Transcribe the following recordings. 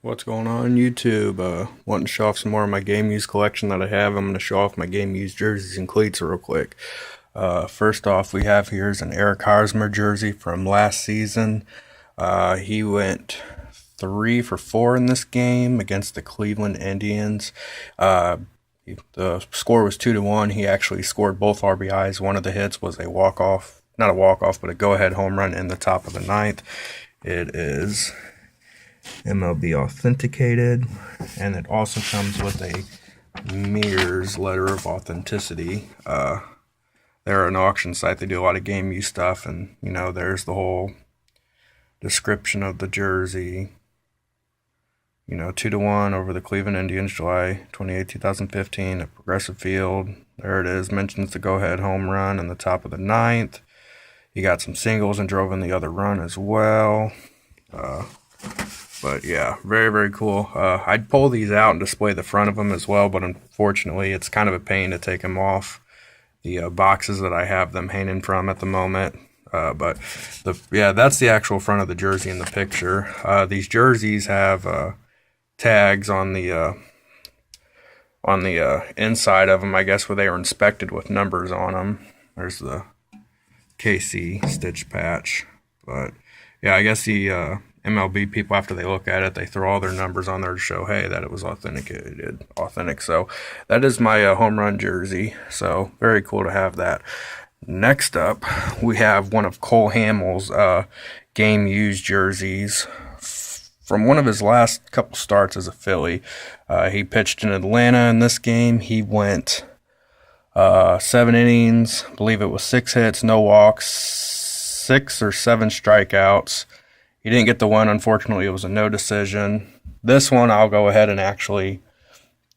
What's going on YouTube? Wanting to show off some more of my game used collection that I have. I'm going to show off my game used jerseys and cleats real quick. First off, we have here is an Eric Hosmer jersey from last season. He went 3 for 4 in this game against the Cleveland Indians. The score was 2-1. He actually scored both RBIs. One of the hits was a walk-off, not a walk-off, but a go-ahead home run in the top of the ninth. It is MLB authenticated, and it also comes with a Mirrors letter of authenticity. They're an auction site. They do a lot of game use stuff, and there's the whole description of the jersey. 2-1 over the Cleveland Indians, July 28, 2015 at Progressive Field. There it is. Mentions the go-ahead home run in the top of the ninth. He got some singles and drove in the other run as well. But yeah, very, very cool. I'd pull these out and display the front of them as well, but unfortunately it's kind of a pain to take them off the boxes that I have them hanging from at the moment. But that's the actual front of the jersey in the picture. These jerseys have tags on the inside of them, I guess, where they were inspected with numbers on them. There's the KC stitch patch. But yeah, I guess the MLB people, after they look at it, they throw all their numbers on there to show, hey, that it was authentic. So that is my home run jersey. So very cool to have that. Next up, we have one of Cole Hamels' game used jerseys from one of his last couple starts as a Philly. He pitched in Atlanta in this game. He went 7 innings, I believe it was 6 hits, no walks, 6 or 7 strikeouts. He didn't get the win, unfortunately. It was a no decision. This one I'll go ahead and actually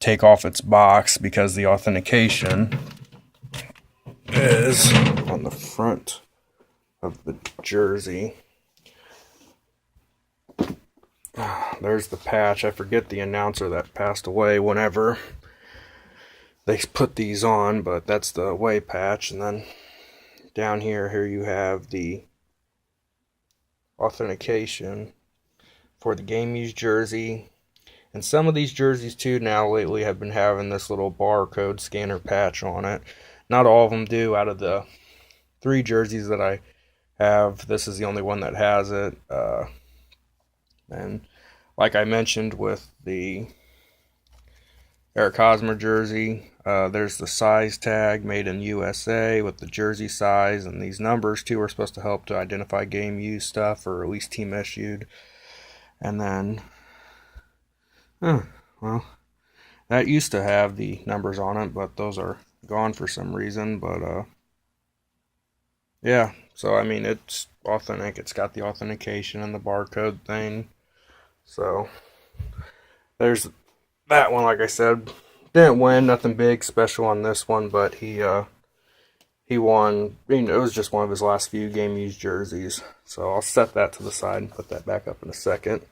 take off its box because the authentication is on the front of the jersey. There's the patch. I forget the announcer that passed away whenever they put these on, but that's the away patch. And then down here you have the authentication for the game used jersey. And some of these jerseys too now lately have been having this little barcode scanner patch on it. Not all of them do. Out of the 3 jerseys that I have, this is the only one that has it. And like I mentioned with the Eric Hosmer jersey, there's the size tag, made in USA, with the jersey size, and these numbers too are supposed to help to identify game used stuff, or at least team issued. And then that used to have the numbers on it, but those are gone for some reason. But yeah, so I mean, it's authentic. It's got the authentication and the barcode thing. So there's that one. Like I said, didn't win, nothing big special on this one, but he won. It was just one of his last few game used jerseys. So I'll set that to the side and put that back up in a second.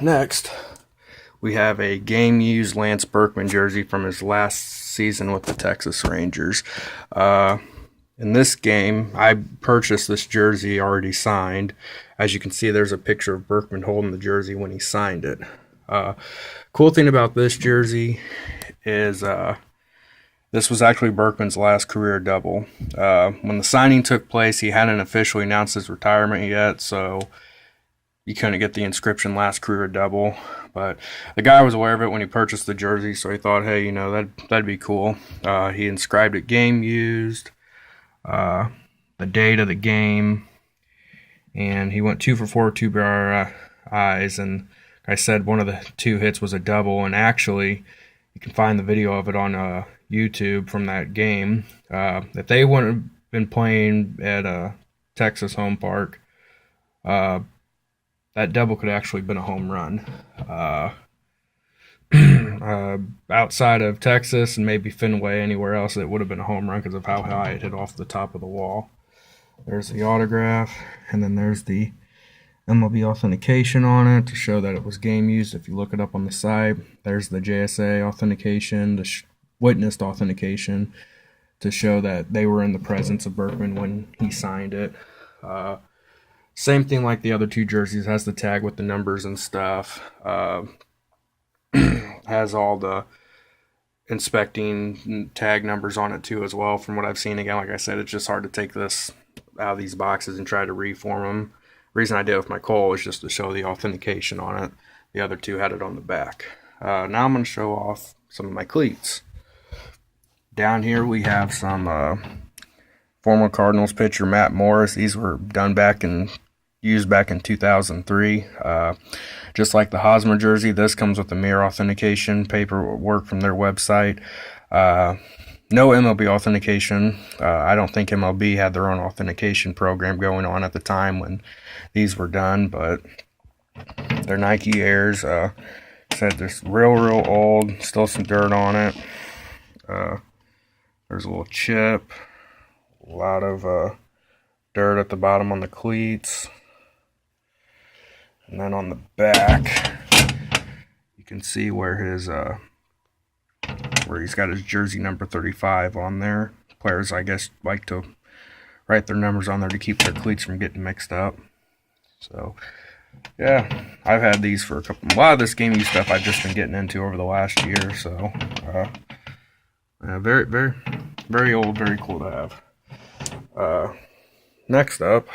Next, we have a game used Lance Berkman jersey from his last season with the Texas Rangers. In this game, I purchased this jersey already signed. As you can see, there's a picture of Berkman holding the jersey when he signed it. Cool thing about this jersey is this was actually Berkman's last career double. When the signing took place, he hadn't officially announced his retirement yet, so you couldn't get the inscription last career double. But the guy was aware of it when he purchased the jersey, so he thought, hey, that'd be cool. He inscribed it game used, the date of the game, and he went 2 for 4, 2 RBIs, and like I said, one of the 2 hits was a double, and actually you can find the video of it on YouTube from that game. If they wouldn't have been playing at a Texas home park, that double could have actually been a home run. Outside of Texas and maybe Fenway, anywhere else, it would have been a home run because of how high it hit off the top of the wall. There's the autograph, and then there's the MLB authentication on it to show that it was game used. If you look it up on the site, there's the JSA authentication, the witnessed authentication to show that they were in the presence of Berkman when he signed it. Same thing like the other two jerseys, has the tag with the numbers and stuff. Has all the inspecting tag numbers on it too as well, from what I've seen. Again, like I said, it's just hard to take this out of these boxes and try to reform them. The reason I did it with my Cole is just to show the authentication on it. The other two had it on the back. Now I'm going to show off some of my cleats. Down here we have some former Cardinals pitcher Matt Morris. These were done used back in 2003. Just like the Hosmer jersey, this comes with the mirror authentication paperwork from their website. No MLB authentication. I don't think MLB had their own authentication program going on at the time when these were done, but they're Nike Airs. Said they're real old. Still some dirt on it. There's a little chip. A lot of dirt at the bottom on the cleats. And then on the back, you can see where he's got his jersey number 35 on there. Players, I guess, like to write their numbers on there to keep their cleats from getting mixed up. So, yeah, I've had these for a lot of this gaming stuff I've just been getting into over the last year. So, very old, very cool to have. Next up,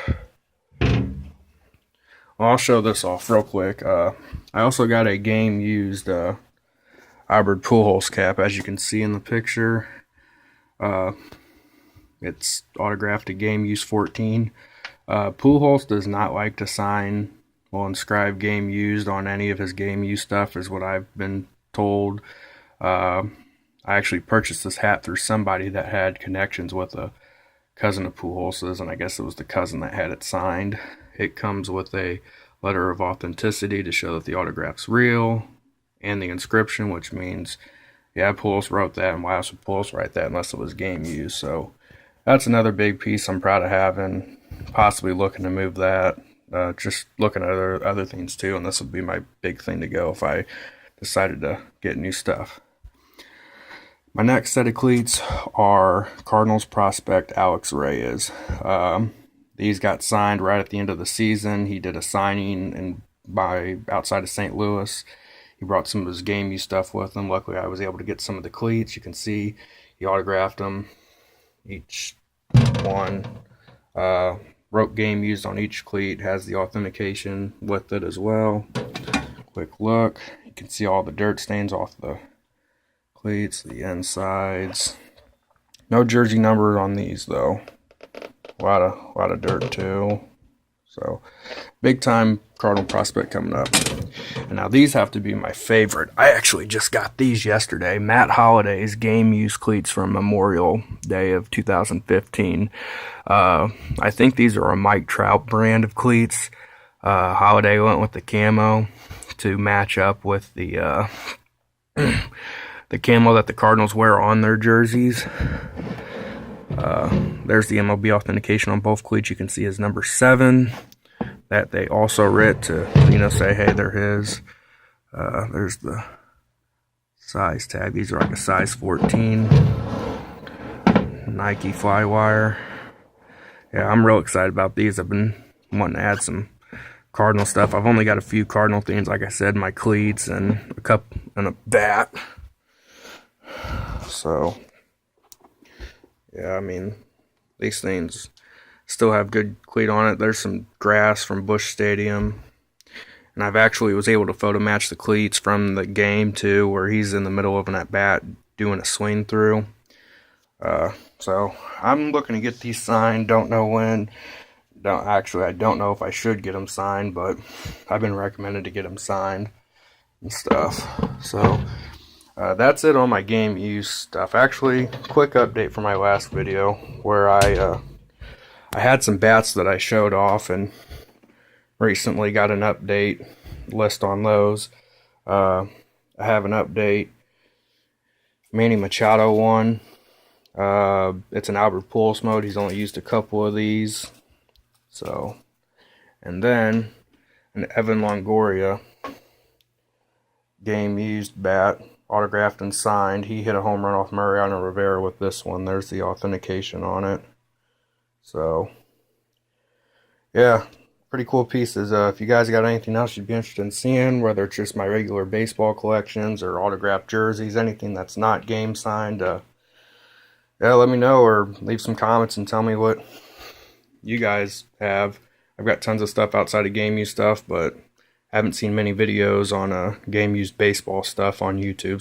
I'll show this off real quick. I also got a game used Albert Pujols cap, as you can see in the picture. It's autographed to game use 14. Pujols does not like to sign or inscribe game used on any of his game use stuff, is what I've been told. I actually purchased this hat through somebody that had connections with a cousin of Pujols's, and I guess it was the cousin that had it signed. It comes with a letter of authenticity to show that the autograph's real, and the inscription, which means, yeah, Pujols wrote that, and why else would Pujols write that unless it was game used? So that's another big piece I'm proud of having. Possibly looking to move that. Just looking at other things too, and this would be my big thing to go if I decided to get new stuff. My next set of cleats are Cardinals prospect Alex Reyes. These got signed right at the end of the season. He did a signing outside of St. Louis. He brought some of his game use stuff with him. Luckily, I was able to get some of the cleats. You can see he autographed them, each one. Wrote game used on each cleat. Has the authentication with it as well. Quick look. You can see all the dirt stains off the cleats, the insides. No jersey number on these though. A lot of dirt too. So big time Cardinal prospect coming up. And now these have to be my favorite. I actually just got these yesterday. Matt Holliday's game use cleats from Memorial Day of 2015. I think these are a Mike Trout brand of cleats. Holliday went with the camo to match up with the the camo that the Cardinals wear on their jerseys. There's the MLB authentication on both cleats. You can see his number 7 that they also writ to, say, hey, they're his. There's the size tag. These are like a size 14 Nike Flywire. Yeah, I'm real excited about these. I've been wanting to add some Cardinal stuff. I've only got a few Cardinal things, like I said, my cleats and a cup and a bat. So, yeah, I mean, these things still have good cleat on it. There's some grass from Busch Stadium. And I've actually was able to photo match the cleats from the game, too, where he's in the middle of an at-bat doing a swing through. So, I'm looking to get these signed. Don't know when. I don't know if I should get them signed, but I've been recommended to get them signed and stuff. So, that's it on my game use stuff. Actually, quick update from my last video where I had some bats that I showed off and recently got an update list on those. I have an update. Manny Machado one. It's an Albert Pujols mode. He's only used a couple of these. So, and then an Evan Longoria game used bat, autographed and signed. He hit a home run off Mariano Rivera with this one. There's the authentication on it. So, yeah, pretty cool pieces. If you guys got anything else you'd be interested in seeing, whether it's just my regular baseball collections or autographed jerseys, anything that's not game signed, yeah, let me know or leave some comments and tell me what you guys have. I've got tons of stuff outside of game used stuff, but haven't seen many videos on game used baseball stuff on YouTube.